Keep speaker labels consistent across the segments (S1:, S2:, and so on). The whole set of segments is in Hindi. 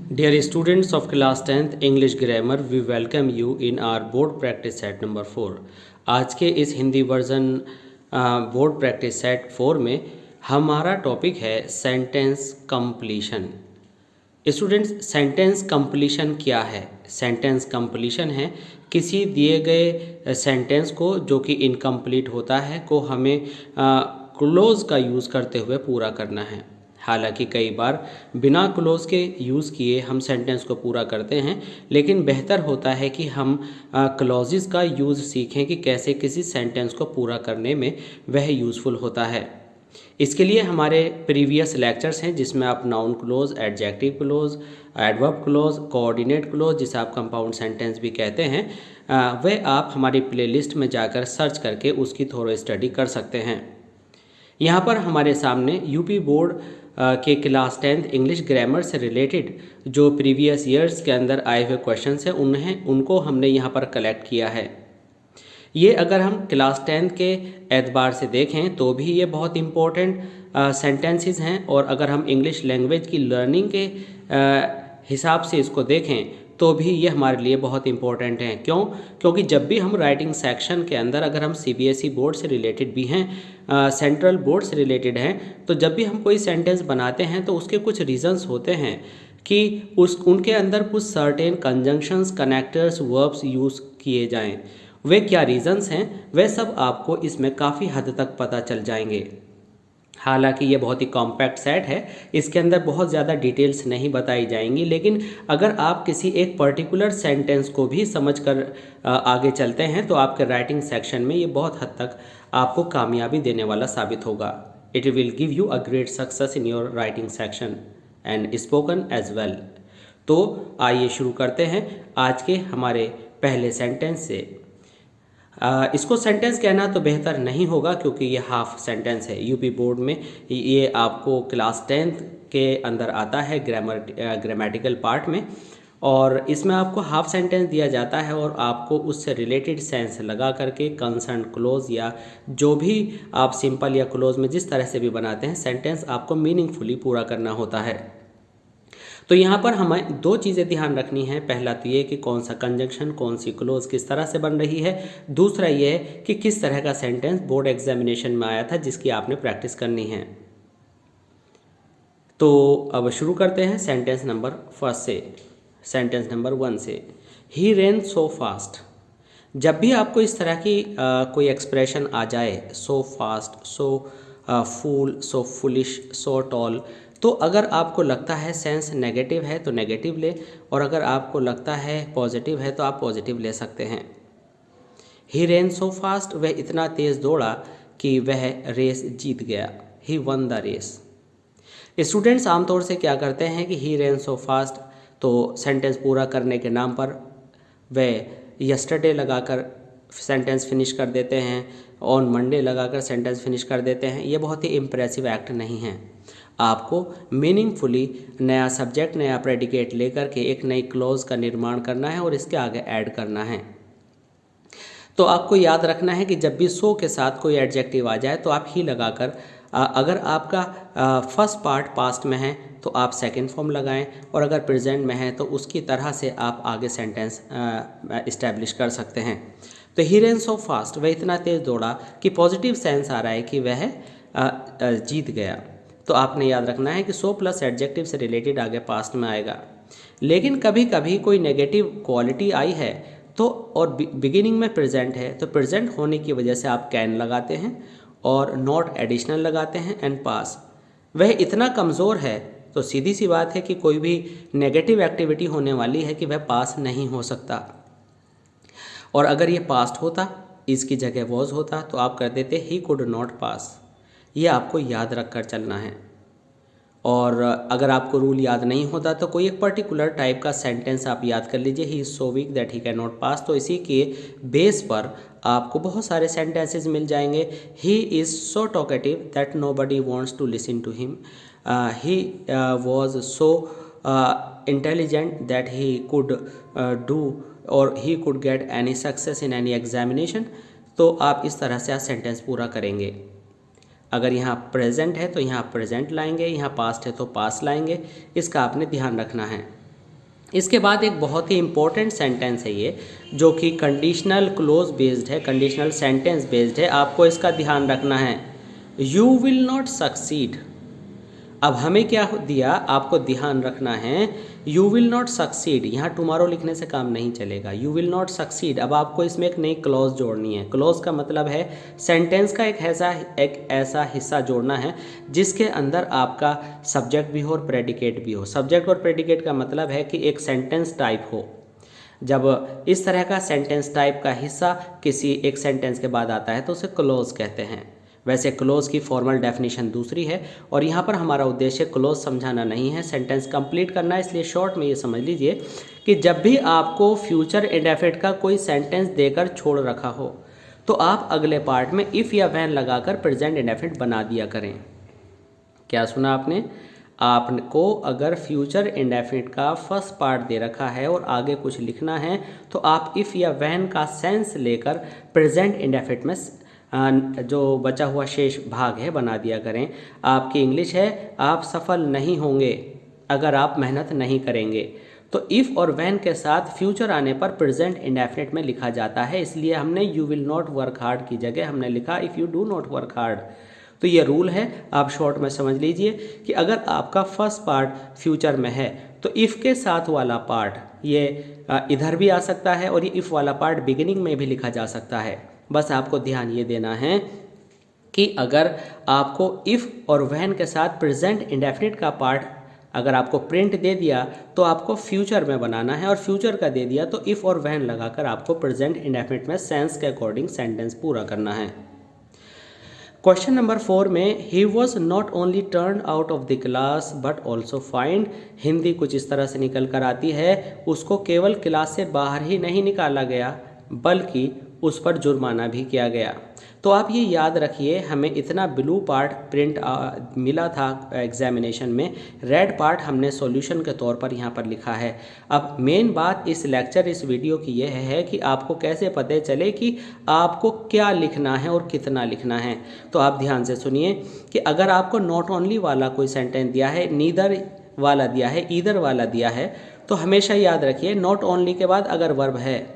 S1: Dear students of class 10th English Grammar, we welcome you in our board practice set number 4. आज के इस Hindi version board practice set 4 में हमारा टॉपिक है sentence completion. Students, sentence completion क्या है? सेंटेंस कंप्लीशन है किसी दिए गए सेंटेंस को जो कि इनकम्प्लीट होता है को हमें क्लोज का यूज़ करते हुए पूरा करना है। हालांकि कई बार बिना क्लोज के यूज़ किए हम सेंटेंस को पूरा करते हैं, लेकिन बेहतर होता है कि हम क्लॉजेस का यूज़ सीखें कि कैसे किसी सेंटेंस को पूरा करने में वह यूज़फुल होता है। इसके लिए हमारे प्रीवियस लेक्चर्स हैं जिसमें आप noun close, adjective close, adverb close, coordinate close जिसे आप कंपाउंड सेंटेंस भी कहते हैं, वह आप हमारी प्लेलिस्ट में जाकर सर्च करके उसकी थोड़ा स्टडी कर सकते हैं। यहाँ पर हमारे सामने यूपी बोर्ड के क्लास 10th इंग्लिश ग्रामर से रिलेटेड जो प्रीवियस ईयर्स के अंदर आए हुए क्वेश्चंस हैं उनको हमने यहाँ पर कलेक्ट किया है। ये अगर हम क्लास 10th के एतबार से देखें तो भी ये बहुत इम्पोर्टेंट सेंटेंसेस हैं, और अगर हम इंग्लिश लैंग्वेज की लर्निंग के हिसाब से इसको देखें तो भी ये हमारे लिए बहुत इम्पोर्टेंट हैं। क्यों? क्योंकि जब भी हम राइटिंग सेक्शन के अंदर अगर हम सीबीएसई बोर्ड से रिलेटेड भी हैं, सेंट्रल बोर्ड से रिलेटेड हैं, तो जब भी हम कोई सेंटेंस बनाते हैं तो उसके कुछ रीजंस होते हैं कि उनके अंदर कुछ certain conjunctions, connectors, verbs use किए जाएं। वे क्या रीजंस हैं वे सब आपको इसमें काफ़ी हद तक पता चल जाएंगे। हालांकि ये बहुत ही कॉम्पैक्ट सेट है, इसके अंदर बहुत ज़्यादा डिटेल्स नहीं बताई जाएंगी, लेकिन अगर आप किसी एक पर्टिकुलर सेंटेंस को भी समझकर आगे चलते हैं तो आपके राइटिंग सेक्शन में ये बहुत हद तक आपको कामयाबी देने वाला साबित होगा। It will give you a great success in your writing section and spoken as well. तो आइए शुरू करते हैं आज के हमारे पहले सेंटेंस से। इसको सेंटेंस कहना तो बेहतर नहीं होगा क्योंकि ये हाफ सेंटेंस है। यूपी बोर्ड में ये आपको क्लास 10th के अंदर आता है ग्रामेटिकल पार्ट में, और इसमें आपको हाफ सेंटेंस दिया जाता है और आपको उससे रिलेटेड सेंस लगा करके कंसर्न क्लोज या जो भी आप सिंपल या क्लोज में जिस तरह से भी बनाते हैं सेंटेंस आपको मीनिंगफुली पूरा करना होता है। तो यहाँ पर हमें दो चीज़ें ध्यान रखनी है। पहला तो ये कि कौन सा कंजंक्शन, कौन सी क्लोज किस तरह से बन रही है। दूसरा ये है कि किस तरह का सेंटेंस बोर्ड एग्जामिनेशन में आया था जिसकी आपने प्रैक्टिस करनी है। तो अब शुरू करते हैं सेंटेंस नंबर फर्स्ट से, सेंटेंस नंबर 1 से। ही रेन सो फास्ट। जब भी आपको इस तरह की कोई एक्सप्रेशन आ जाए, सो फास्ट, सो फूल, सो फुलिश, सो टॉल, तो अगर आपको लगता है सेंस नेगेटिव है तो नेगेटिव ले, और अगर आपको लगता है पॉजिटिव है तो आप पॉजिटिव ले सकते हैं। ही रेन सो फास्ट, वह इतना तेज़ दौड़ा कि वह रेस जीत गया। ही वन द रेस। स्टूडेंट्स आमतौर से क्या करते हैं कि ही रेन सो फास्ट तो सेंटेंस पूरा करने के नाम पर वह यस्टरडे लगाकर सेंटेंस फिनिश कर देते हैं, ऑन मंडे लगाकर सेंटेंस फिनिश कर देते हैं। ये बहुत ही इम्प्रेसिव एक्ट नहीं है। आपको मीनिंगफुली नया सब्जेक्ट, नया प्रेडिकेट लेकर के एक नई क्लॉज का निर्माण करना है और इसके आगे ऐड करना है। तो आपको याद रखना है कि जब भी सो के साथ कोई एडजेक्टिव आ जाए तो आप ही लगाकर, अगर आपका फर्स्ट पार्ट पास्ट में है तो आप सेकंड फॉर्म लगाएं, और अगर प्रेजेंट में है तो उसकी तरह से आप आगे सेंटेंस इस्टेब्लिश कर सकते हैं। तो ही रेन सो फास्ट, वह इतना तेज़ दौड़ा कि पॉजिटिव सेंस आ रहा है कि वह जीत गया। तो आपने याद रखना है कि सो प्लस एडजेक्टिव से रिलेटेड आगे पास्ट में आएगा। लेकिन कभी कभी कोई नेगेटिव क्वालिटी आई है तो, और बिगिनिंग में प्रेजेंट है, तो प्रेजेंट होने की वजह से आप कैन लगाते हैं और नॉट एडिशनल लगाते हैं एंड पास। वह इतना कमज़ोर है तो सीधी सी बात है कि कोई भी नेगेटिव एक्टिविटी होने वाली है कि वह पास नहीं हो सकता। और अगर ये पास्ट होता, इसकी जगह वॉज होता, तो आप कर देते ही कुड नॉट पास। ये आपको याद रख कर चलना है। और अगर आपको रूल याद नहीं होता तो कोई एक पर्टिकुलर टाइप का सेंटेंस आप याद कर लीजिए, ही is so weak that he can not pass. तो इसी के बेस पर आपको बहुत सारे सेंटेंसेस मिल जाएंगे। He is so talkative that nobody wants to listen to him. He was so intelligent that he could do और he could get any success in any examination. तो आप इस तरह से सेंटेंस पूरा करेंगे। अगर यहाँ प्रेजेंट है तो यहाँ प्रेजेंट लाएंगे, यहाँ पास्ट है तो पास्ट लाएंगे। इसका आपने ध्यान रखना है। इसके बाद एक बहुत ही इम्पोर्टेंट सेंटेंस है ये, जो कि कंडीशनल क्लोज बेस्ड है, कंडीशनल सेंटेंस बेस्ड है। आपको इसका ध्यान रखना है। You will not succeed. अब हमें क्या दिया, आपको ध्यान रखना है, यू विल नॉट सक्सीड। यहाँ टुमारो लिखने से काम नहीं चलेगा। You will not succeed. अब आपको इसमें एक नई क्लॉज जोड़नी है। क्लॉज का मतलब है सेंटेंस का एक ऐसा हिस्सा जोड़ना है जिसके अंदर आपका सब्जेक्ट भी हो और प्रेडिकेट भी हो। सब्जेक्ट और प्रेडिकेट का मतलब है कि एक सेंटेंस टाइप हो। जब इस तरह का सेंटेंस टाइप का हिस्सा किसी एक सेंटेंस के बाद आता है तो उसे क्लोज कहते हैं। वैसे क्लोज की फॉर्मल डेफिनेशन दूसरी है, और यहाँ पर हमारा उद्देश्य क्लोज समझाना नहीं है, सेंटेंस कंप्लीट करना है। इसलिए शॉर्ट में ये समझ लीजिए कि जब भी आपको फ्यूचर इंडेफिनिट का कोई सेंटेंस देकर छोड़ रखा हो तो आप अगले पार्ट में इफ़ या व्हेन लगाकर प्रेजेंट इंडेफिनिट बना दिया करें। क्या सुना आपने? आपको अगर फ्यूचर इंडेफिनिट का फर्स्ट पार्ट दे रखा है और आगे कुछ लिखना है तो आप इफ़ या व्हेन का सेंस लेकर प्रेजेंट इंडेफिनिट में जो बचा हुआ शेष भाग है बना दिया करें। आपकी इंग्लिश है, आप सफल नहीं होंगे अगर आप मेहनत नहीं करेंगे। तो इफ़ और व्हेन के साथ फ्यूचर आने पर प्रेजेंट इंडेफिनिट में लिखा जाता है। इसलिए हमने you will not work hard की जगह हमने लिखा if you do not work hard. तो ये रूल है, आप शॉर्ट में समझ लीजिए कि अगर आपका फर्स्ट पार्ट फ्यूचर में है तो इफ़ के साथ वाला पार्ट ये इधर भी आ सकता है और ये इफ़ वाला पार्ट बिगिनिंग में भी लिखा जा सकता है। बस आपको ध्यान ये देना है कि अगर आपको इफ़ और व्हेन के साथ प्रेजेंट इंडेफिनिट का पार्ट अगर आपको प्रिंट दे दिया तो आपको फ्यूचर में बनाना है, और फ्यूचर का दे दिया तो इफ़ और व्हेन लगाकर आपको प्रेजेंट इंडेफिनिट में सेंस के अकॉर्डिंग सेंटेंस पूरा करना है। क्वेश्चन नंबर 4 में he was not only turn out of the class but also find. Hindi कुछ इस तरह से निकल कर आती है, उसको केवल क्लास से बाहर ही नहीं निकाला गया बल्कि उस पर जुर्माना भी किया गया। तो आप ये याद रखिए, हमें इतना ब्लू पार्ट प्रिंट मिला था एग्जामिनेशन में, रेड पार्ट हमने सॉल्यूशन के तौर पर यहाँ पर लिखा है। अब मेन बात इस लेक्चर इस वीडियो की यह है कि आपको कैसे पता चले कि आपको क्या लिखना है और कितना लिखना है। तो आप ध्यान से सुनिए कि अगर आपको नॉट ओनली वाला कोई सेंटेंस दिया है, नीदर वाला दिया है, ईदर वाला दिया है, तो हमेशा याद रखिए नॉट ओनली के बाद अगर वर्ब है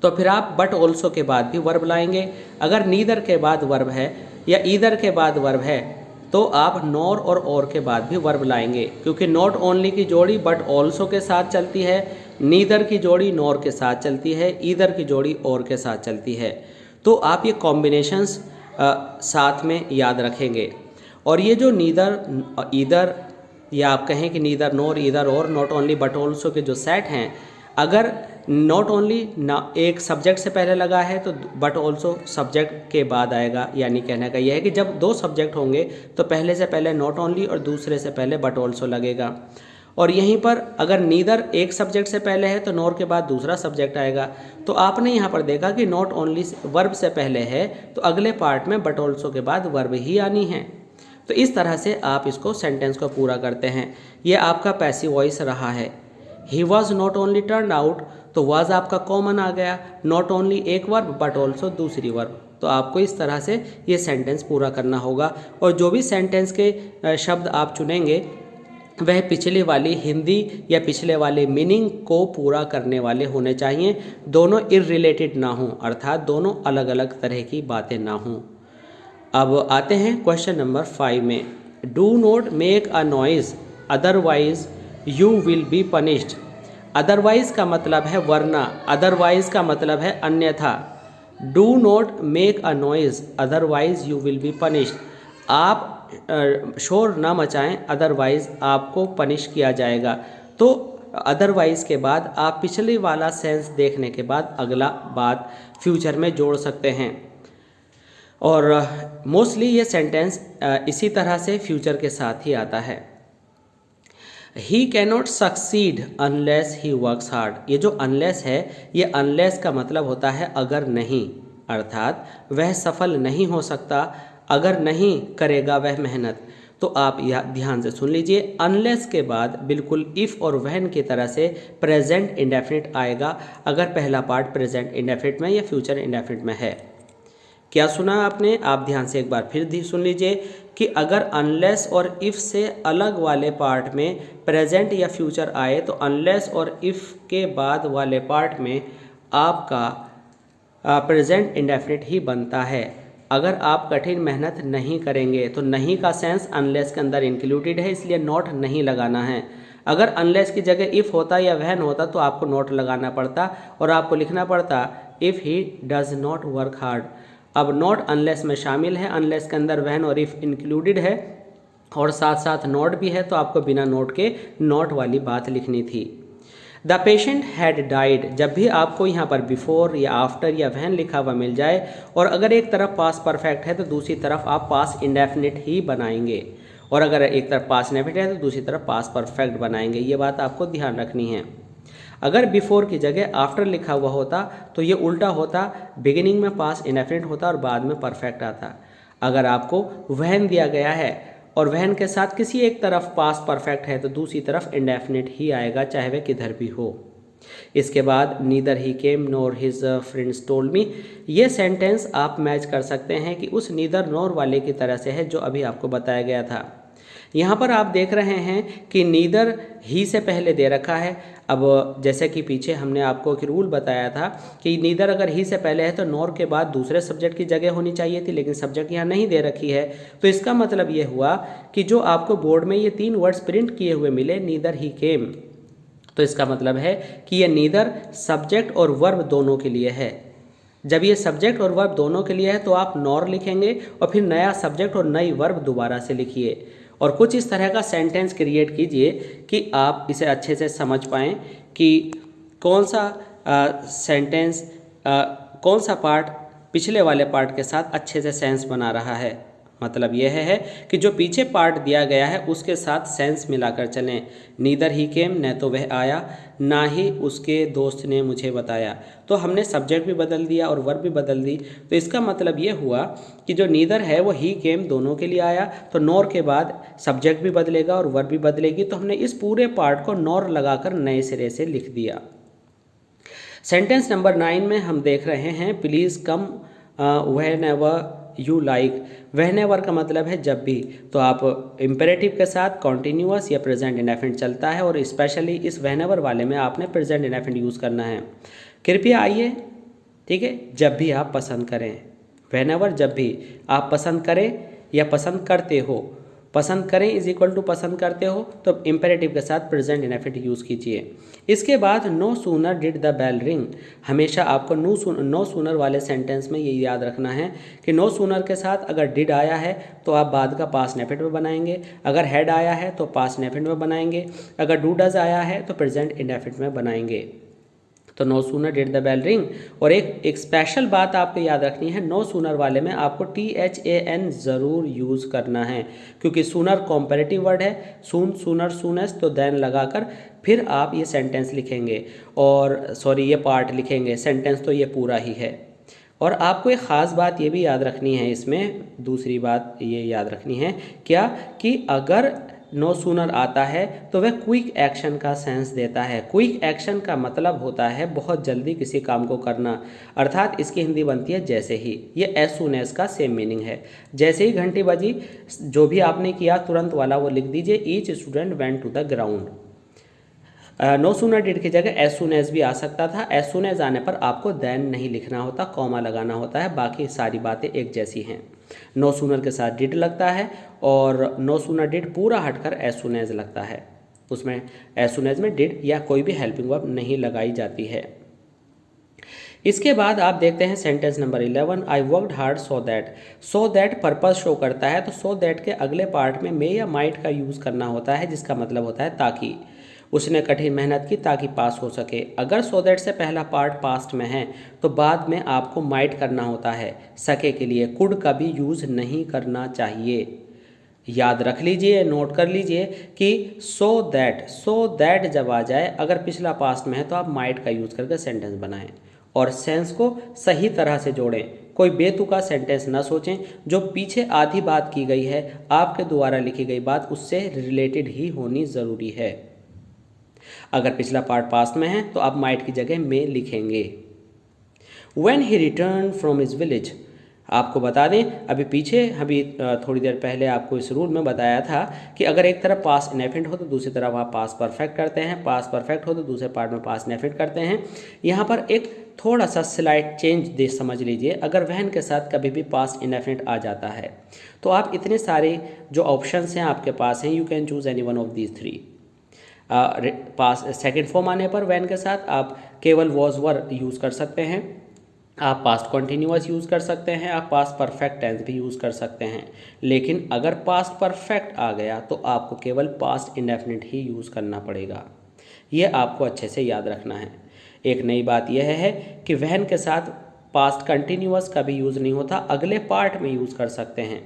S1: तो फिर आप बट ऑल्सो के बाद भी वर्ब लाएंगे। अगर नीदर के बाद वर्ब है या ईदर के बाद वर्ब है तो आप नॉर और के बाद भी वर्ब लाएंगे, क्योंकि नॉट ओनली की जोड़ी बट ऑल्सो के साथ चलती है, नीदर की जोड़ी नॉर के साथ चलती है, ईदर की जोड़ी और के साथ चलती है। तो आप ये कॉम्बिनेशंस साथ में याद रखेंगे। और ये जो नीदर ईदर या आप कहें कि नीदर नॉर ईदर और नॉट ओनली बट ऑल्सो के जो सेट हैं, अगर नॉट ओनली ना एक सब्जेक्ट से पहले लगा है तो बट ऑल्सो सब्जेक्ट के बाद आएगा। यानी कहने का यह है कि जब दो सब्जेक्ट होंगे तो पहले से पहले नॉट ओनली और दूसरे से पहले बट ऑल्सो लगेगा। और यहीं पर अगर नीदर एक सब्जेक्ट से पहले है तो नॉर के बाद दूसरा सब्जेक्ट आएगा। तो आपने यहाँ पर देखा कि नॉट ओनली वर्ब से पहले है तो अगले पार्ट में बट ऑल्सो के बाद वर्ब ही आनी है। तो इस तरह से आप इसको सेंटेंस को पूरा करते हैं। ये आपका पैसिव वॉइस रहा है। He was not only turn out, तो वाज आपका कॉमन आ गया, नॉट ओनली एक वर्ब बट ऑल्सो दूसरी वर्ब। तो आपको इस तरह से ये सेंटेंस पूरा करना होगा। और जो भी सेंटेंस के शब्द आप चुनेंगे वह पिछले वाली हिंदी या पिछले वाले मीनिंग को पूरा करने वाले होने चाहिए, दोनों इररिलेटेड ना हों, अर्थात दोनों अलग अलग तरह की बातें ना हों। अब आते हैं क्वेश्चन नंबर 5 में। Do not make a noise otherwise you will be punished. Otherwise का मतलब है वरना, अदरवाइज का मतलब है अन्यथा। Do not make a noise otherwise you will be punished. आप शोर ना मचाएं, अदरवाइज आपको पनिश किया जाएगा। तो अदरवाइज के बाद आप पिछले वाला सेंस देखने के बाद अगला बात फ्यूचर में जोड़ सकते हैं। और मोस्टली ये सेंटेंस इसी तरह से फ्यूचर के साथ ही आता है। ही cannot succeed unless he works hard. ये जो अनलेस है, ये अनलेस का मतलब होता है अगर नहीं, अर्थात वह सफल नहीं हो सकता अगर नहीं करेगा वह मेहनत। तो आप यह ध्यान से सुन लीजिए, अनलेस के बाद बिल्कुल इफ़ और व्हेन की तरह से प्रेजेंट इंडेफिनिट आएगा अगर पहला पार्ट प्रेजेंट इंडेफिनिट में या फ्यूचर इंडेफिनिट में है। क्या सुना आपने? आप ध्यान से एक बार फिर सुन लीजिए। कि अगर अनलेस और इफ़ से अलग वाले पार्ट में प्रेजेंट या फ्यूचर आए तो अनलेस और इफ़ के बाद वाले पार्ट में आपका प्रेजेंट इंडेफिनिट ही बनता है। अगर आप कठिन मेहनत नहीं करेंगे तो नहीं का सेंस अनलेस के अंदर इंक्लूडेड है, इसलिए नॉट नहीं लगाना है। अगर अनलेस की जगह इफ़ होता या वैन होता तो आपको नॉट लगाना पड़ता और आपको लिखना पड़ता if he does not work hard. अब नॉट अनलेस में शामिल है, अनलेस के अंदर वैन और इफ़ इंक्लूडेड है और साथ साथ नॉट भी है, तो आपको बिना नॉट के नॉट वाली बात लिखनी थी। द पेशेंट हैड डाइड, जब भी आपको यहाँ पर बिफोर या आफ्टर या वैन लिखा हुआ मिल जाए और अगर एक तरफ पास परफेक्ट है तो दूसरी तरफ आप पास इंडेफिनिट ही बनाएंगे, और अगर एक तरफ पास इंडेफिनिट है तो दूसरी तरफ पास परफेक्ट बनाएंगे। ये बात आपको ध्यान रखनी है। अगर बिफोर की जगह आफ्टर लिखा हुआ होता तो ये उल्टा होता, बिगिनिंग में पास इंडेफिनिट होता और बाद में परफेक्ट आता। अगर आपको वहन दिया गया है और वहन के साथ किसी एक तरफ पास परफेक्ट है तो दूसरी तरफ इंडेफिनिट ही आएगा, चाहे वह किधर भी हो। इसके बाद neither he came nor his friends told me, ये सेंटेंस आप मैच कर सकते हैं कि उस नीदर नोर वाले की तरह से है जो अभी आपको बताया गया था। यहाँ पर आप देख रहे हैं कि नीदर ही से पहले दे रखा है। अब जैसे कि पीछे हमने आपको एक रूल बताया था कि नीदर अगर ही से पहले है तो नॉर के बाद दूसरे सब्जेक्ट की जगह होनी चाहिए थी, लेकिन सब्जेक्ट यहाँ नहीं दे रखी है। तो इसका मतलब ये हुआ कि जो आपको बोर्ड में ये 3 वर्ड्स प्रिंट किए हुए मिले, नीदर ही केम, तो इसका मतलब है कि ये नीदर सब्जेक्ट और वर्ब दोनों के लिए है। जब ये सब्जेक्ट और वर्ब दोनों के लिए है तो आप नॉर लिखेंगे और फिर नया सब्जेक्ट और नई वर्ब दोबारा से लिखिए और कुछ इस तरह का सेंटेंस क्रिएट कीजिए कि आप इसे अच्छे से समझ पाएँ कि कौन सा सेंटेंस कौन सा पार्ट पिछले वाले पार्ट के साथ अच्छे से सेंस बना रहा है। मतलब यह है कि जो पीछे पार्ट दिया गया है उसके साथ सेंस मिलाकर चलें। नीदर ही केम, न तो वह आया ना ही उसके दोस्त ने मुझे बताया। तो हमने सब्जेक्ट भी बदल दिया और वर्ब भी बदल दी। तो इसका मतलब ये हुआ कि जो नीदर है वो ही केम दोनों के लिए आया, तो नॉर के बाद सब्जेक्ट भी बदलेगा और वर्ब भी बदलेगी। तो हमने इस पूरे पार्ट को नॉर लगाकर नए सिरे से लिख दिया। सेंटेंस नंबर 9 में हम देख रहे हैं please come whenever you like. Whenever का मतलब है जब भी, तो आप इम्पेरेटिव के साथ कॉन्टिन्यूअस या प्रेजेंट इंडेफिनिट चलता है और स्पेशली इस व्हेनेवर वाले में आपने प्रेजेंट इंडेफिनिट यूज़ करना है। कृपया आइए, ठीक है, जब भी आप पसंद करें। व्हेनेवर जब भी आप पसंद करें या पसंद करते हो, पसंद करें इज इक्वल टू पसंद करते हो, तो इम्पेरेटिव के साथ प्रेजेंट इंडेफिनिट यूज़ कीजिए। इसके बाद no sooner did the bell ring. हमेशा आपको नो सूनर वाले सेंटेंस में ये याद रखना है कि नो सूनर के साथ अगर डिड आया है तो आप बाद का पास्ट इंडेफिनिट में बनाएंगे, अगर हैड आया है तो पास्ट इंडेफिनिट में बनाएंगे, अगर डू डज आया है तो प्रेजेंट इंडेफिनिट में बनाएंगे। तो no sooner did the bell ring. और एक स्पेशल बात आपको याद रखनी है, नो सूनर वाले में आपको THAN ज़रूर यूज़ करना है, क्योंकि सूनर कॉम्पेरेटिव वर्ड है, सून, सूनर, सूनेस्ट, तो देन लगाकर फिर आप ये सेंटेंस लिखेंगे और ये पार्ट लिखेंगे। सेंटेंस तो ये पूरा ही है। और आपको एक ख़ास बात ये भी याद रखनी है, इसमें दूसरी बात ये याद रखनी है क्या, कि अगर नो सूनर आता है तो वह क्विक एक्शन का सेंस देता है। क्विक एक्शन का मतलब होता है बहुत जल्दी किसी काम को करना, अर्थात इसकी हिंदी बनती है जैसे ही। ये एज सून एज का सेम मीनिंग है। जैसे ही घंटी बजी, जो भी आपने किया तुरंत वाला वो लिख दीजिए, each student went to the ground. No sooner did की जगह एज सून एज भी आ सकता था। एज सून एज आने पर आपको देन नहीं लिखना होता, कॉमा लगाना होता है, बाकी सारी बातें एक जैसी हैं। नो सूनर के साथ डिड लगता है और नो सूनर डिड पूरा हटकर एज सून एज लगता है। उसमें एज सून एज में डिड या कोई भी हेल्पिंग वर्ब नहीं लगाई जाती है। इसके बाद आप देखते हैं sentence number 11, I worked hard so that. So that purpose show करता है, तो सो दैट के अगले पार्ट में मे या माइट का यूज़ करना होता है, जिसका मतलब होता है ताकि। उसने कठिन मेहनत की ताकि पास हो सके। अगर सो दैट से पहला पार्ट पास्ट में है तो बाद में आपको माइट करना होता है सके के लिए। कुड कभी यूज़ नहीं करना चाहिए। याद रख लीजिए, नोट कर लीजिए कि सो दैट जब आ जाए, अगर पिछला पास्ट में है तो आप माइट का यूज़ करके सेंटेंस बनाएं और सेंस को सही तरह से जोड़ें। कोई बेतुका सेंटेंस ना सोचें। जो पीछे आधी बात की गई है, आपके द्वारा लिखी गई बात उससे रिलेटेड ही होनी ज़रूरी है। अगर पिछला पार्ट पास्ट में है तो आप माइट की जगह में लिखेंगे। When he returned from his village, आपको बता दें, अभी थोड़ी देर पहले आपको इस रूल में बताया था कि अगर एक तरफ पास्ट इनडेफिनिट हो तो दूसरी तरफ आप पास्ट परफेक्ट करते हैं, पास्ट परफेक्ट हो तो दूसरे पार्ट में पास्ट इनडेफिनिट करते हैं। यहाँ पर एक थोड़ा सा स्लाइड चेंज दे समझ लीजिए। अगर वहन के साथ कभी भी पास्ट इनडेफिनिट आ जाता है तो आप इतने सारे जो ऑप्शंस हैं आपके पास हैं, you can choose any one of these three. Pass second form आने पर वैन के साथ आप केवल वॉज वर यूज़ कर सकते हैं, आप पास्ट कॉन्टीन्यूअस यूज़ कर सकते हैं, आप पास्ट परफेक्ट टेंस भी यूज़ कर सकते हैं। लेकिन अगर पास्ट परफेक्ट आ गया तो आपको केवल पास्ट इंडेफिनिट ही यूज़ करना पड़ेगा। ये आपको अच्छे से याद रखना है। एक नई बात यह है कि वहन के साथ पास्ट कंटिन्यूअस का भी यूज़ नहीं होता, अगले पार्ट में यूज़ कर सकते हैं।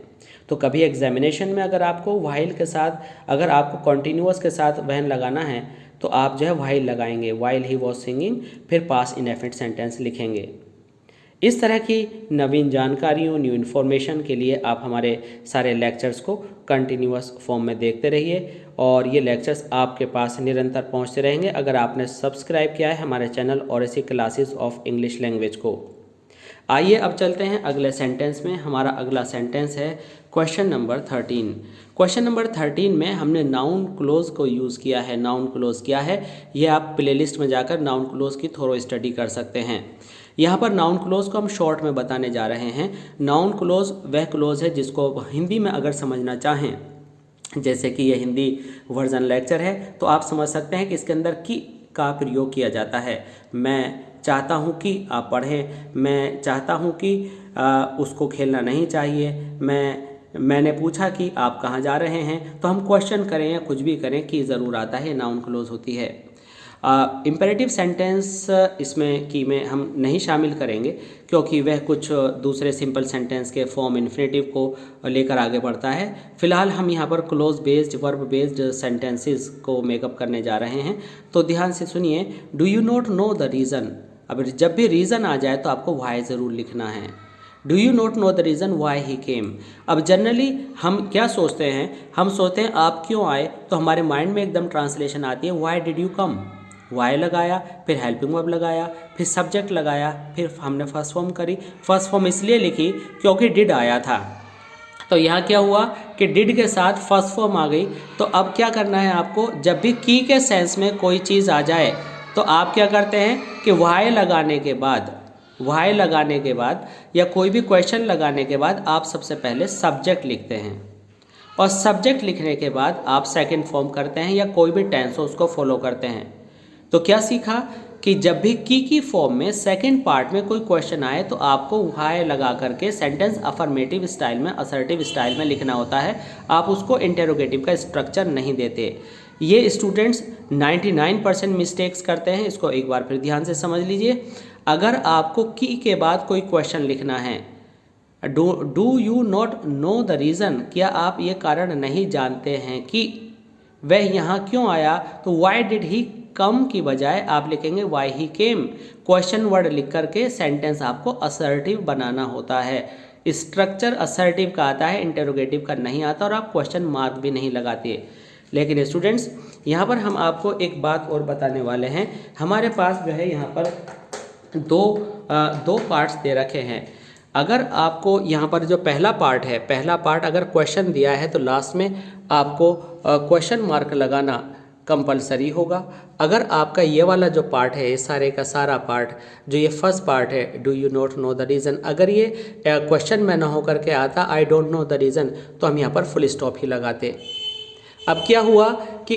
S1: तो कभी एग्जामिनेशन में अगर आपको व्हाइल के साथ, अगर आपको कॉन्टीन्यूअस के साथ वहन लगाना है तो आप जो है व्हाइल लगाएंगे, व्हाइल ही वॉज सिंगिंग, फिर पास्ट इंडेफिनिट सेंटेंस लिखेंगे। इस तरह की नवीन जानकारियों, न्यू इन्फॉर्मेशन के लिए आप हमारे सारे लेक्चर्स को कंटिन्यूअस फॉर्म में देखते रहिए और ये लेक्चर्स आपके पास निरंतर पहुंचते रहेंगे अगर आपने सब्सक्राइब किया है हमारे चैनल और ऐसी क्लासेस ऑफ इंग्लिश लैंग्वेज को। आइए अब चलते हैं अगले सेंटेंस में। हमारा अगला सेंटेंस है क्वेश्चन नंबर 13। क्वेश्चन नंबर 13 में हमने नाउन क्लोज को यूज़ किया है। नाउन क्लोज क्या है ये आप प्लेलिस्ट में जाकर नाउन क्लोज की थोरो स्टडी कर सकते हैं। यहाँ पर नाउन क्लोज को हम शॉर्ट में बताने जा रहे हैं। नाउन क्लोज वह क्लोज है जिसको हिंदी में अगर समझना चाहें, जैसे कि ये हिंदी वर्जन लेक्चर है तो आप समझ सकते हैं कि इसके अंदर की का प्रयोग किया जाता है। मैं चाहता हूँ कि आप पढ़ें, मैं चाहता हूँ कि उसको खेलना नहीं चाहिए, मैंने पूछा कि आप कहाँ जा रहे हैं। तो हम क्वेश्चन करें या कुछ भी करें कि ज़रूर आता है, नाउन क्लोज होती है। इम्पेरेटिव सेंटेंस इसमें की में हम नहीं शामिल करेंगे क्योंकि वह कुछ दूसरे सिंपल सेंटेंस के फॉर्म इन्फिनेटिव को लेकर आगे बढ़ता है। फिलहाल हम यहाँ पर close based, verb based sentences को मेकअप करने जा रहे हैं। तो ध्यान से सुनिए। Do you not know the reason. अब जब भी रीज़न आ जाए तो आपको वाई ज़रूर लिखना है। Do you not know the reason why he came. अब जनरली हम क्या सोचते हैं, हम सोचते हैं आप क्यों आए, तो हमारे माइंड में एकदम ट्रांसलेशन आती है why did you come. Why लगाया, फिर हेल्पिंग वर्ब लगाया, फिर सब्जेक्ट लगाया, फिर हमने फर्स्ट फॉर्म करी। फर्स्ट फॉर्म इसलिए लिखी क्योंकि डिड आया था। तो यहाँ क्या हुआ कि डिड के साथ फर्स्ट फॉर्म आ गई। तो अब क्या करना है आपको, जब भी की के सेंस में कोई चीज़ आ जाए तो आप क्या करते हैं कि वाई लगाने के बाद या कोई भी क्वेश्चन लगाने के बाद आप सबसे पहले सब्जेक्ट लिखते हैं और सब्जेक्ट लिखने के बाद आप सेकंड फॉर्म करते हैं या कोई भी टेंस हो उसको फॉलो करते हैं। तो क्या सीखा कि जब भी की फॉर्म में सेकंड पार्ट में कोई क्वेश्चन आए तो आपको वाई लगा करके सेंटेंस अफर्मेटिव स्टाइल में, असर्टिव स्टाइल में लिखना होता है। आप उसको इंटेरोगेटिव का स्ट्रक्चर नहीं देते। ये स्टूडेंट्स 99% मिस्टेक्स करते हैं। इसको एक बार फिर ध्यान से समझ लीजिए। अगर आपको की के बाद कोई क्वेश्चन लिखना है, do you not know the reason, क्या आप ये कारण नहीं जानते हैं कि वह यहाँ क्यों आया, तो वाई डिड ही कम की बजाय आप लिखेंगे Y he came. Question word लिख करके सेंटेंस आपको असर्टिव बनाना होता है। स्ट्रक्चर असर्टिव का आता है, इंटेरोगेटिव का नहीं आता, और आप क्वेश्चन मार्क भी नहीं लगाते। लेकिन स्टूडेंट्स यहाँ पर हम आपको एक बात और बताने वाले हैं। हमारे पास जो है यहाँ पर दो पार्ट्स दे रखे हैं। अगर आपको यहाँ पर जो पहला पार्ट अगर क्वेश्चन दिया है तो लास्ट में आपको क्वेश्चन मार्क लगाना कंपलसरी होगा। अगर आपका ये वाला जो पार्ट है, सारे का सारा पार्ट, जो ये फर्स्ट पार्ट है, do you not know the reason, अगर ये क्वेश्चन में ना होकर के आता I don't know the reason, तो हम यहाँ पर फुल स्टॉप ही लगाते। अब क्या हुआ कि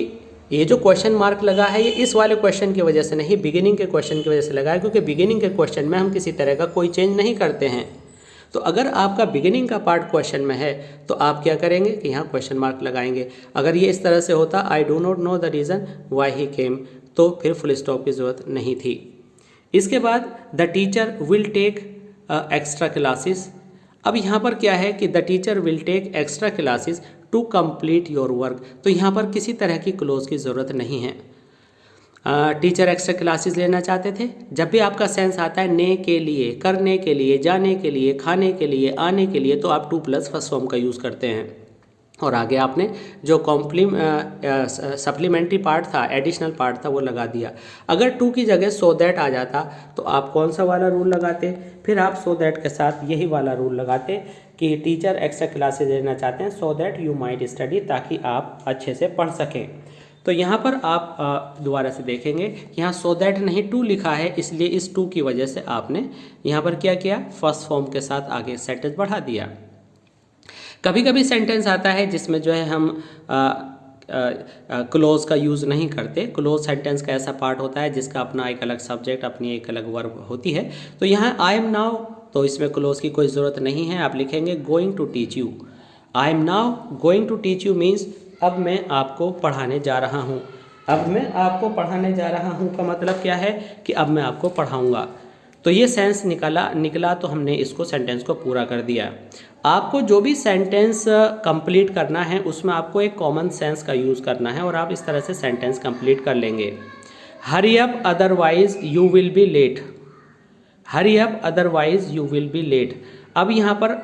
S1: ये जो क्वेश्चन मार्क लगा है ये इस वाले क्वेश्चन की वजह से नहीं, बिगिनिंग के क्वेश्चन की वजह से लगा है, क्योंकि बिगिनिंग के क्वेश्चन में हम किसी तरह का कोई चेंज नहीं करते हैं। तो अगर आपका बिगिनिंग का पार्ट क्वेश्चन में है तो आप क्या करेंगे कि यहाँ क्वेश्चन मार्क लगाएंगे। अगर ये इस तरह से होता I do not know the reason why he came, तो फिर फुल स्टॉप की ज़रूरत नहीं थी। इसके बाद the teacher will take extra classes. अब यहाँ पर क्या है कि the teacher will take extra classes to complete your work. तो यहाँ पर किसी तरह की क्लोज की ज़रूरत नहीं है। टीचर एक्स्ट्रा क्लासेस लेना चाहते थे। जब भी आपका सेंस आता है ने के लिए, करने के लिए, जाने के लिए, खाने के लिए, आने के लिए, तो आप टू प्लस फर्स्ट फॉर्म का यूज़ करते हैं। और आगे आपने जो सप्लीमेंट्री पार्ट था, एडिशनल पार्ट था, वो लगा दिया। अगर टू की जगह सो दैट आ जाता तो आप कौन सा वाला रूल लगाते? फिर आप सो दैट के साथ यही वाला रूल लगाते कि टीचर एक्स्ट्रा क्लासेज लेना चाहते हैं so that you might study, ताकि आप अच्छे से पढ़ सकें। तो यहाँ पर आप दोबारा से देखेंगे, यहाँ सो दैट नहीं टू लिखा है, इसलिए इस टू की वजह से आपने यहाँ पर क्या किया, फर्स्ट फॉर्म के साथ आगे सेंटेंस बढ़ा दिया। कभी कभी सेंटेंस आता है जिसमें जो है हम क्लोज का यूज़ नहीं करते। क्लोज सेंटेंस का ऐसा पार्ट होता है जिसका अपना एक अलग सब्जेक्ट, अपनी एक अलग वर्ब होती है। तो यहाँ आई एम नाउ, तो इसमें क्लोज की कोई ज़रूरत नहीं है। आप लिखेंगे going to teach you. I am now going to teach you means अब मैं आपको पढ़ाने जा रहा हूँ। अब मैं आपको पढ़ाने जा रहा हूँ का मतलब क्या है कि अब मैं आपको पढ़ाऊँगा। तो ये सेंस निकला तो हमने इसको सेंटेंस को पूरा कर दिया। आपको जो भी सेंटेंस कंप्लीट करना है उसमें आपको एक कॉमन सेंस का यूज़ करना है और आप इस तरह से सेंटेंस कंप्लीट कर लेंगे। Hurry up otherwise you will be late. Hurry up otherwise you will be late. अब यहाँ पर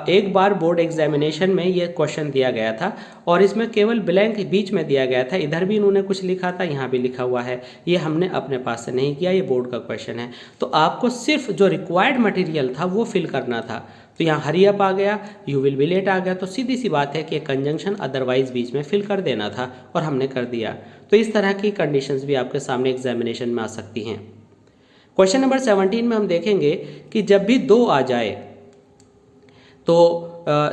S1: एक बार बोर्ड एग्जामिनेशन में ये क्वेश्चन दिया गया था और इसमें केवल ब्लैंक बीच में दिया गया था। इधर भी इन्होंने कुछ लिखा था, यहाँ भी लिखा हुआ है। ये हमने अपने पास से नहीं किया, ये बोर्ड का क्वेश्चन है। तो आपको सिर्फ जो रिक्वायर्ड मटेरियल था वो फिल करना था। तो यहाँ हरी अप आ गया, यू विल बी लेट आ गया, तो सीधी सी बात है कि कंजंक्शन अदरवाइज बीच में फिल कर देना था और हमने कर दिया। तो इस तरह की कंडीशंस भी आपके सामने एग्जामिनेशन में आ सकती हैं। क्वेश्चन नंबर 17 में हम देखेंगे कि जब भी दो आ जाए तो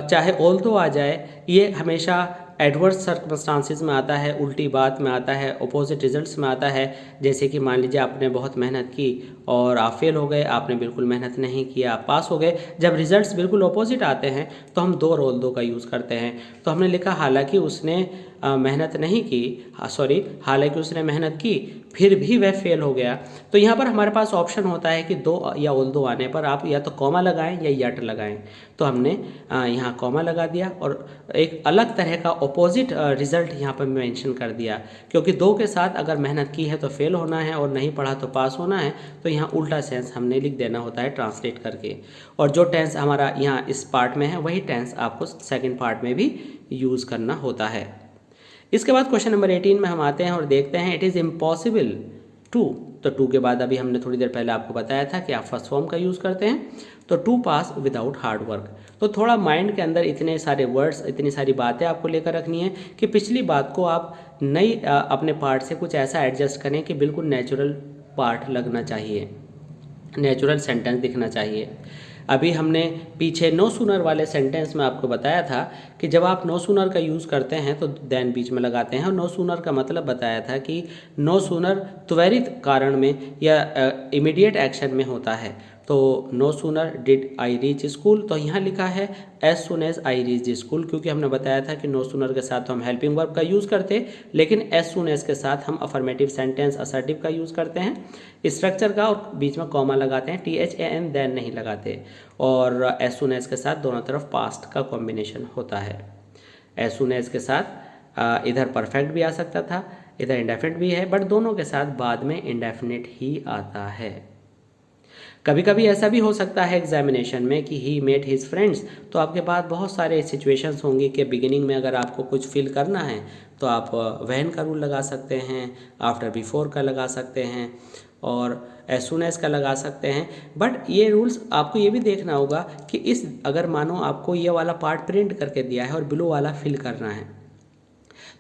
S1: चाहे ऑल तो आ जाए, ये हमेशा एडवर्स सर्कमस्टांसिस में आता है, उल्टी बात में आता है, अपोजिट रिजल्ट्स में आता है। जैसे कि मान लीजिए आपने बहुत मेहनत की और आप फेल हो गए, आपने बिल्कुल मेहनत नहीं किया, आप पास हो गए। जब रिजल्ट्स बिल्कुल अपोजिट आते हैं तो हम दो रोल दो का यूज़ करते हैं। तो हमने लिखा हालांकि उसने मेहनत नहीं की, हालांकि उसने मेहनत की फिर भी वह फेल हो गया। तो यहाँ पर हमारे पास ऑप्शन होता है कि दो या ऑल दो आने पर आप या तो कॉमा लगाएं या यट लगाएं। तो हमने यहाँ कॉमा लगा दिया और एक अलग तरह का ऑपोजिट रिजल्ट यहाँ पर मेंशन कर दिया, क्योंकि दो के साथ अगर मेहनत की है तो फेल होना है और नहीं पढ़ा तो पास होना है। तो यहाँ उल्टा सेंस हमने लिख देना होता है ट्रांसलेट करके, और जो टेंस हमारा यहाँ इस पार्ट में है वही टेंस आपको सेकेंड पार्ट में भी यूज़ करना होता है। इसके बाद क्वेश्चन नंबर 18 में हम आते हैं और देखते हैं इट इज़ इम्पॉसिबल टू। तो टू के बाद अभी हमने थोड़ी देर पहले आपको बताया था कि आप फर्स्ट फॉर्म का यूज़ करते हैं। तो to pass without hard work. तो थोड़ा माइंड के अंदर इतने सारे वर्ड्स, इतनी सारी बातें आपको लेकर रखनी है कि पिछली बात को आप नई अपने पार्ट से कुछ ऐसा एडजस्ट करें कि बिल्कुल नेचुरल पार्ट लगना चाहिए, नेचुरल सेंटेंस दिखना चाहिए। अभी हमने पीछे नो सूनर वाले सेंटेंस में आपको बताया था कि जब आप नो सूनर का यूज़ करते हैं तो देन बीच में लगाते हैं, और नो सूनर का मतलब बताया था कि नो सूनर त्वरित कारण में या इमीडिएट एक्शन में होता है। तो no sooner did I reach school, तो यहाँ लिखा है as soon as I reach school, क्योंकि हमने बताया था कि नो सूनर के साथ हम हेल्पिंग वर्ब का यूज़ करते, लेकिन एज सुन एज के साथ हम अफर्मेटिव सेंटेंस असर्टिव का यूज़ करते हैं स्ट्रक्चर का, और बीच में कॉमा लगाते हैं, THAN देन नहीं लगाते। और एज सुन एज के साथ दोनों तरफ पास्ट का कॉम्बिनेशन होता है। एज सुन एज के साथ इधर परफेक्ट भी आ सकता था, इधर इंडेफिनिट भी है, बट दोनों के साथ बाद में इंडेफिनिट ही आता है। कभी कभी ऐसा भी हो सकता है एग्जामिनेशन में कि ही मेट हिज फ्रेंड्स, तो आपके पास बहुत सारे सिचुएशंस होंगी कि बिगिनिंग में अगर आपको कुछ फिल करना है तो आप व्हेन का रूल लगा सकते हैं, आफ्टर बिफोर का लगा सकते हैं, और एज सुन एज का लगा सकते हैं। बट ये रूल्स आपको ये भी देखना होगा कि इस अगर मानो आपको ये वाला पार्ट प्रिंट करके दिया है और ब्लू वाला फिल करना है,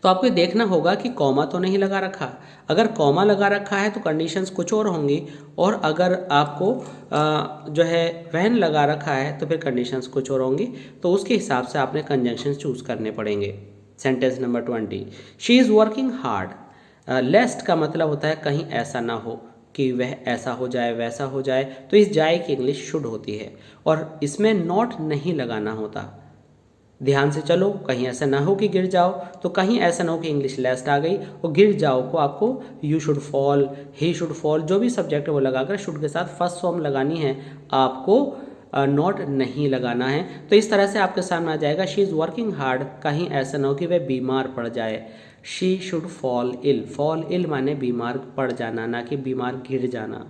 S1: तो आपको देखना होगा कि कॉमा तो नहीं लगा रखा। अगर कॉमा लगा रखा है तो कंडीशंस कुछ और होंगी, और अगर आपको जो है व्हेन लगा रखा है तो फिर कंडीशंस कुछ और होंगी। तो उसके हिसाब से आपने कंजंक्शन चूज़ करने पड़ेंगे। Sentence number 20, she is working hard. Lest का मतलब होता है कहीं ऐसा ना हो कि वह ऐसा हो जाए वैसा हो जाए, तो इस जाए की इंग्लिश शुड होती है, और इसमें नॉट नहीं लगाना होता। ध्यान से चलो, कहीं ऐसा ना हो कि गिर जाओ, तो कहीं ऐसा ना हो कि इंग्लिश लेस्ट आ गई और गिर जाओ को आपको you should fall, he should fall, जो भी सब्जेक्ट है वो लगाकर शुड के साथ फर्स्ट फॉर्म लगानी है, आपको नॉट नहीं लगाना है। तो इस तरह से आपके सामने आ जाएगा शी इज़ वर्किंग हार्ड, कहीं ऐसा ना हो कि वह बीमार पड़ जाए। She should fall ill, fall ill माने बीमार पड़ जाना, ना कि बीमार गिर जाना।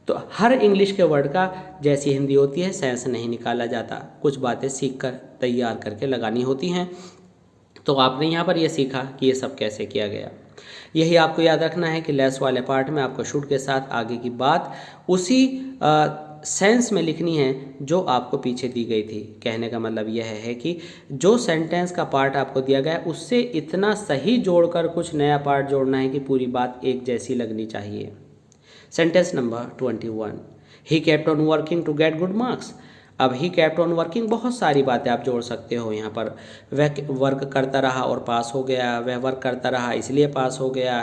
S1: तो हर इंग्लिश के वर्ड का जैसी हिंदी होती है सेंस नहीं निकाला जाता, कुछ बातें सीख कर तैयार करके लगानी होती हैं। तो आपने यहाँ पर यह सीखा कि ये सब कैसे किया गया। यही आपको याद रखना है कि लेस वाले पार्ट में आपको शुड के साथ आगे की बात उसी सेंस में लिखनी है जो आपको पीछे दी गई थी। कहने का मतलब यह है कि जो सेंटेंस का पार्ट आपको दिया गया उससे इतना सही जोड़कर कुछ नया पार्ट जोड़ना है कि पूरी बात एक जैसी लगनी चाहिए। Sentence number 21, he kept on working to get good marks. अब ही केप्ट ऑन वर्किंग, बहुत सारी बातें आप जोड़ सकते हो यहाँ पर। वह वर्क करता रहा और पास हो गया, वह वर्क करता रहा इसलिए पास हो गया,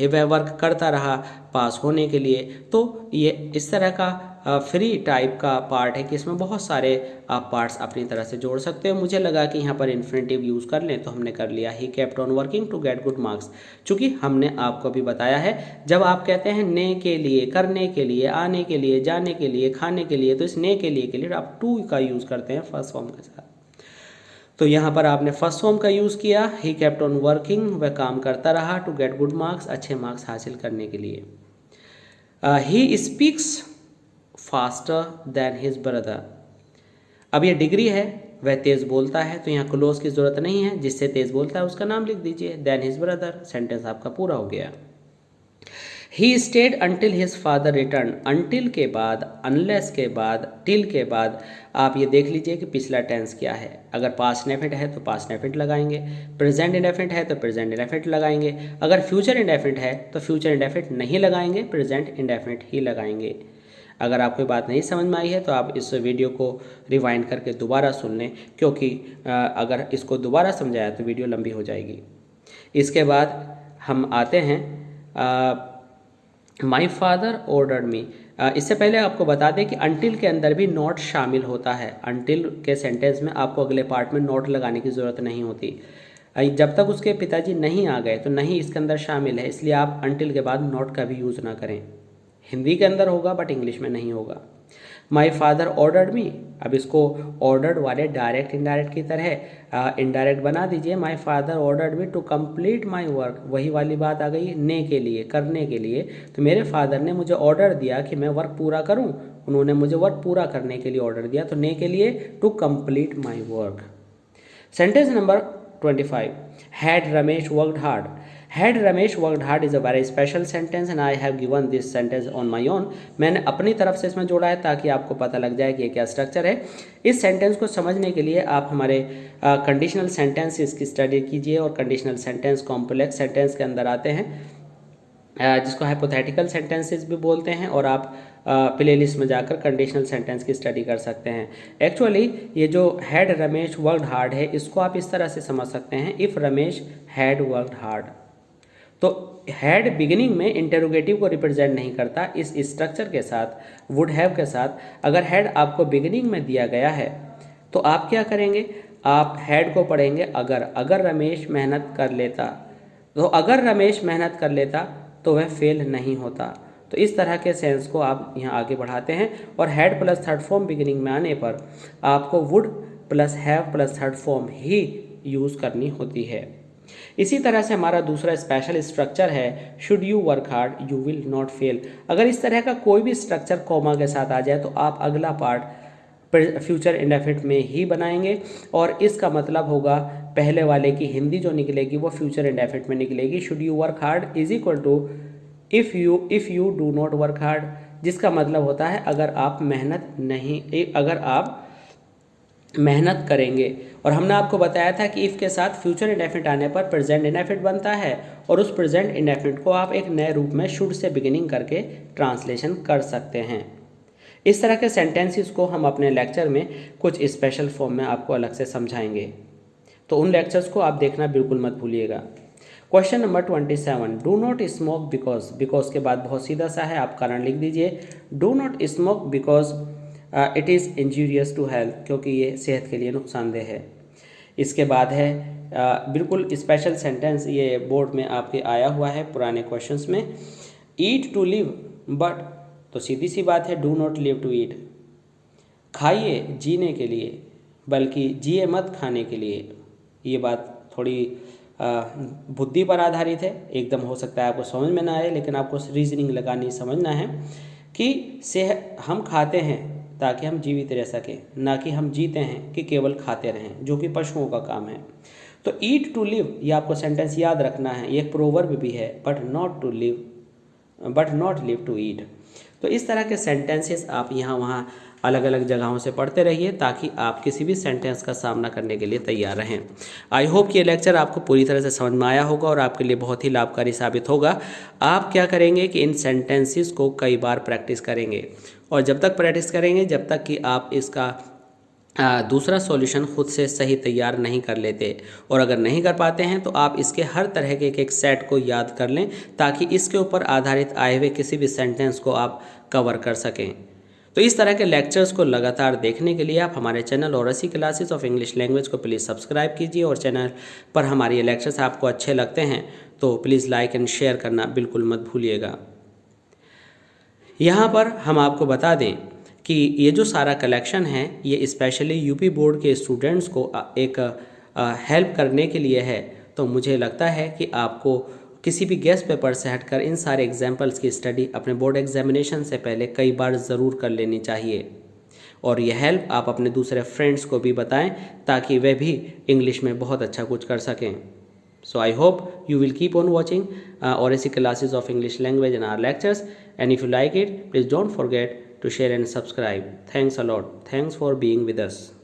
S1: वह वर्क करता रहा पास होने के लिए। तो ये इस तरह का फ्री टाइप का पार्ट है कि इसमें बहुत सारे आप पार्ट्स अपनी तरह से जोड़ सकते हो। मुझे लगा कि यहाँ पर इन्फिनेटिव यूज़ कर लें तो हमने कर लिया, he kept on working to get good marks. चूँकि हमने आपको भी बताया है जब आप कहते हैं ने के लिए, करने के लिए, आने के लिए, जाने के लिए, खाने के लिए, तो इस ने के लिए आप टू का यूज़ करते हैं फर्स्ट फॉर्म के साथ। तो यहाँ पर आपने फर्स्ट फॉर्म का यूज़ किया, ही केप्ट ऑन वर्किंग, वह काम करता रहा, टू गेट गुड मार्क्स, अच्छे मार्क्स हासिल करने के लिए। He speaks faster than his brother. अब ये डिग्री है, वह तेज़ बोलता है, तो यहाँ क्लोज की ज़रूरत नहीं है, जिससे तेज़ बोलता है उसका नाम लिख दीजिए, देन हिज ब्रदर। सेंटेंस आपका पूरा हो गया। He stayed until his father return. Until के बाद, अनलेस के बाद, टिल के बाद आप ये देख लीजिए कि पिछला टेंस क्या है। अगर पास्ट इंडेफिनिट है तो पास्ट इंडेफिनिट लगाएंगे, प्रेजेंट इंडेफिनिट है तो प्रेजेंट इंडेफिनिट लगाएंगे, अगर फ्यूचर इंडेफिनिट है तो फ्यूचर इंडेफिनिट नहीं लगाएंगे, प्रेजेंट इंडेफिनिट ही लगाएंगे। अगर आपको बात नहीं समझ में आई है तो आप इस वीडियो को रिवाइंड करके दोबारा सुन लें, क्योंकि अगर इसको दोबारा समझाया तो वीडियो लंबी हो जाएगी। इसके बाद हम आते हैं माई फादर ऑर्डर्ड मी। इससे पहले आपको बता दें कि अनटिल के अंदर भी नॉट शामिल होता है। अनटिल के सेंटेंस में आपको अगले पार्ट में नॉट लगाने की ज़रूरत नहीं होती। जब तक उसके पिताजी नहीं आ गए तो नहीं इसके अंदर शामिल है, इसलिए आप अनटिल के बाद नॉट का भी यूज़ ना करें। हिंदी के अंदर होगा बट इंग्लिश में नहीं होगा। माई फादर ऑर्डर्ड मी, अब इसको ऑर्डर्ड वाले डायरेक्ट इनडायरेक्ट की तरह इनडायरेक्ट बना दीजिए। My father ordered me to complete my work, वही वाली बात आ गई ने के लिए, करने के लिए। तो मेरे फादर ने मुझे ऑर्डर दिया कि मैं वर्क पूरा करूं, उन्होंने मुझे वर्क पूरा करने के लिए ऑर्डर दिया, तो ने के लिए to complete my work. Sentence number 25, had Ramesh worked hard. Had Ramesh worked hard is a very special sentence and I have given this sentence on my own। मैंने अपनी तरफ से इसमें जोड़ा है ताकि आपको पता लग जाए कि ये क्या स्ट्रक्चर है। इस सेंटेंस को समझने के लिए आप हमारे कंडीशनल सेंटेंसेस की स्टडी कीजिए और कंडीशनल सेंटेंस कॉम्प्लेक्स सेंटेंस के अंदर आते हैं, जिसको हाइपोथेटिकल सेंटेंसेस भी बोलते हैं, और आप प्ले लिस्ट में जाकर कंडीशनल सेंटेंस की स्टडी कर सकते हैं। एक्चुअली ये जो हैड रमेश वर्कड हार्ड है इसको आप इस तरह से समझ सकते हैं, if Ramesh had worked hard. तो हैड बिगिनिंग में इंटेरोगेटिव को रिप्रेजेंट नहीं करता। इस स्ट्रक्चर के साथ, वुड हैव के साथ, अगर हैड आपको बिगिनिंग में दिया गया है तो आप क्या करेंगे, आप हैड को पढ़ेंगे अगर रमेश मेहनत कर लेता, तो अगर रमेश मेहनत कर लेता तो वह फेल नहीं होता। तो इस तरह के सेंस को आप यहाँ आगे बढ़ाते हैं, और had plus third form beginning में आने पर आपको would plus have plus third form he use करनी होती है। इसी तरह से हमारा दूसरा स्पेशल स्ट्रक्चर है, should you work hard you will not fail. अगर इस तरह का कोई भी स्ट्रक्चर कॉमा के साथ आ जाए तो आप अगला पार्ट फ्यूचर इंडेफिनिट में ही बनाएंगे, और इसका मतलब होगा पहले वाले की हिंदी जो निकलेगी वो फ्यूचर इंडेफिनिट में निकलेगी। Should you work hard is equal to if you do not work hard, जिसका मतलब होता है अगर आप मेहनत करेंगे। और हमने आपको बताया था कि इफ़ के साथ फ्यूचर इंडेफिनिट आने पर प्रेजेंट इंडेफिनिट बनता है, और उस प्रेजेंट इंडेफिनिट को आप एक नए रूप में शुड से बिगिनिंग करके ट्रांसलेशन कर सकते हैं। इस तरह के सेंटेंसेस को हम अपने लेक्चर में कुछ स्पेशल फॉर्म में आपको अलग से समझाएंगे, तो उन लेक्चर्स को आप देखना बिल्कुल मत भूलिएगा। Question number 27, do not smoke because. Because के बाद बहुत सीधा सा है, आप कारण लिख दीजिए, do not smoke because it is injurious to health, क्योंकि ये सेहत के लिए नुकसानदेह है। इसके बाद है बिल्कुल स्पेशल सेंटेंस, ये बोर्ड में आपके आया हुआ है पुराने क्वेश्चंस में, ईट टू लिव बट, तो सीधी सी बात है do not live to eat. खाइए जीने के लिए बल्कि जिए मत खाने के लिए। ये बात थोड़ी बुद्धि पर आधारित है, एकदम हो सकता है आपको समझ में ना आए, लेकिन आपको रीजनिंग लगानी समझना है। कि हम खाते हैं ताकि हम जीवित रह सकें, ना कि हम जीते हैं कि केवल खाते रहें, जो कि पशुओं का काम है। तो ईट टू लिव, ये आपको सेंटेंस याद रखना है, ये एक प्रोवर्ब भी है, but not live to eat. तो इस तरह के सेंटेंसेस आप यहाँ वहाँ अलग अलग जगहों से पढ़ते रहिए ताकि आप किसी भी सेंटेंस का सामना करने के लिए तैयार रहें। आई होप कि ये लेक्चर आपको पूरी तरह से समझ में आया होगा और आपके लिए बहुत ही लाभकारी साबित होगा। आप क्या करेंगे कि इन सेंटेंसेस को कई बार प्रैक्टिस करेंगे, और जब तक प्रैक्टिस करेंगे जब तक कि आप इसका दूसरा सॉल्यूशन खुद से सही तैयार नहीं कर लेते, और अगर नहीं कर पाते हैं तो आप इसके हर तरह के एक सेट को याद कर लें ताकि इसके ऊपर आधारित आए हुए किसी भी सेंटेंस को आप कवर कर सकें। तो इस तरह के लेक्चर्स को लगातार देखने के लिए आप हमारे चैनल और रसी क्लासेस ऑफ इंग्लिश लैंग्वेज को प्लीज़ सब्सक्राइब कीजिए, और चैनल पर हमारे ये लेक्चर्स आपको अच्छे लगते हैं तो प्लीज़ लाइक एंड शेयर करना बिल्कुल मत भूलिएगा। यहाँ पर हम आपको बता दें कि ये जो सारा कलेक्शन है ये स्पेशली यूपी बोर्ड के स्टूडेंट्स को एक हेल्प करने के लिए है। तो मुझे लगता है कि आपको किसी भी गेस्ट पेपर से हटकर इन सारे एग्जाम्पल्स की स्टडी अपने बोर्ड एग्जामिनेशन से पहले कई बार ज़रूर कर लेनी चाहिए, और यह हेल्प आप अपने दूसरे फ्रेंड्स को भी बताएं ताकि वे भी इंग्लिश में बहुत अच्छा कुछ कर सकें। So I hope you will keep on watching RSC classes of English language in our lectures, and if you like it, please don't forget to share and subscribe. Thanks a lot. Thanks for being with us.